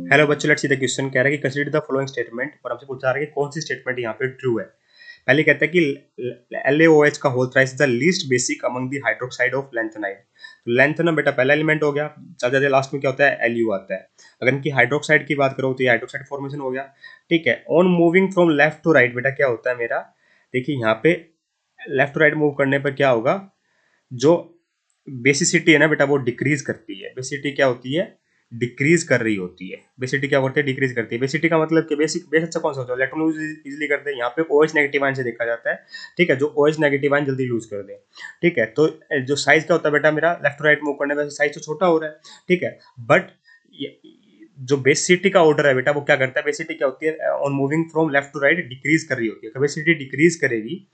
Hello बच्चों, let's see the question. कह रहा है कि कंसीडर द फॉलोइंग स्टेटमेंट, और हमसे पूछा रहा है कि कौन सी स्टेटमेंट यहाँ पे ट्रू है। पहले कहता है कि LaOH का whole thrice is the least basic among the hydroxide of lanthanide. तो लैंथेना बेटा पहला एलिमेंट हो गया, ज्यादा लास्ट में क्या होता है, Lu आता है। अगर इनकी हाइड्रोक्साइड की बात करो तो ये हाइड्रोक्साइड फॉर्मेशन हो गया। ठीक है, on moving from left to right बेटा क्या होता है मेरा, देखिए यहाँ पे लेफ्ट टू राइट मूव करने पर क्या होगा, जो बेसिसिटी है ना बेटा वो डिक्रीज करती है। बेसिसिटी क्या होती है, डिक्रीज कर रही होती है। बेसिसिटी क्या करती है, डिक्रीज करती है। बेसिसिटी का मतलब कि बेसिक बेस अच्छा कौन सा होता है, इलेक्ट्रॉन लूज इजीली करते हैं। यहाँ पे OH नेगेटिव आयन से देखा जाता है। ठीक है, जो OH नेगेटिव आयन जल्दी लूज कर दे। ठीक है, तो जो साइज क्या होता है बेटा मेरा, लेफ्ट राइट मूव करने में साइज तो छोटा हो रहा है। ठीक है, बट जो बेसिसिटी का ऑर्डर है बेटा वो क्या करता है, बेसिसिटी क्या होती है, on moving from left to right decrease कर रही होती है। बेसिसिटी डिक्रीज करेगी।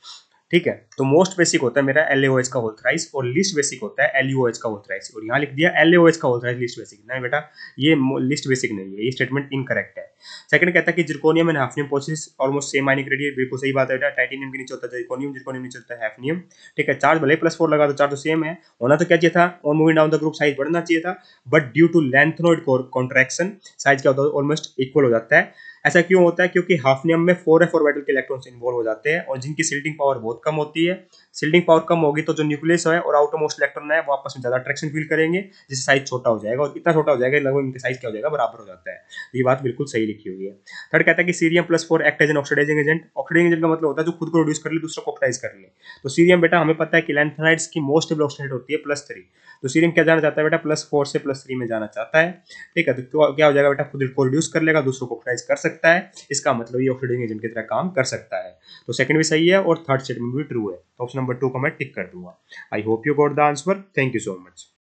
ठीक है, तो मोस्ट बेसिक होता है मेरा LaOH का होल थ्राइस, और लीस्ट बेसिक होता है LuOH का होल थ्राइस। और यहाँ लिख दिया LaOH का होल थ्राइस लीस्ट बेसिक। नहीं बेटा, ये लिस्ट बेसिक नहीं है, ये स्टेटमेंट इनकरेक्ट है। सेकंड कहता है कि zirconium and hafnium possess almost same ionic radius. बिल्कुल सही बात है बेटा, टाइटेनियम के नीचे होता है जिरकोनियम, जिरकोनियम नीचे होता है हैफनियम। ठीक है, चार्ज भले +4 लगा तो चार्ज तो सेम है। होना तो क्या चाहिए था, on moving down the group size बढ़ना चाहिए था, but due to lanthanoid contraction size क्या होता है, ऑलमोस्ट इक्वल हो जाता है। ऐसा क्यों होता है, क्योंकि हाफनियम में 4f ऑर्बिटल के इलेक्ट्रॉन्स इन्वॉल्व हो जाते हैं, और जिनकी सिल्टिंग पावर बहुत कम होती है। सिल्टिंग पावर कम होगी तो जो न्यूक्लियस है और आउटरमोस्ट इलेक्ट्रॉन है वो आपस में ज्यादा अट्रैक्शन फील करेंगे, जिससे साइज छोटा हो जाएगा, और इतना छोटा हो जाएगा लगभग इनके साइज क्या हो जाएगा, बराबर हो जाता है। तो ये बात बिल्कुल सही लिखी हुई है। थर्ड कहता है कि cerium act as an oxidizing agent. Oxidizing agent का मतलब होता है जो खुद को रिड्यूस कर ले, दूसरा को ऑक्सीडाइज कर ले। तो सीरियम बेटा हमें पता है कि लैंथेनाइड्स की मोस्ट स्टेबल ऑक्सीडाइड होती है +3। तो सीरियम क्या जाना चाहता है बेटा, +4 से +3 में जाना चाहता है। ठीक है, तो क्या हो जाएगा बेटा, खुद को रिड्यूस कर लेगा, दूसरों को ऑक्सीडाइज कर सकता है। इसका मतलब ये ऑक्सीडाइजिंग एजेंट की तरह काम कर सकता है। तो सेकंड भी सही है और थर्ड स्टेटमेंट भी ट्रू है। तो ऑप्शन नंबर 2 को मैं टिक कर दूंगा। I hope you got the answer. Thank you so much.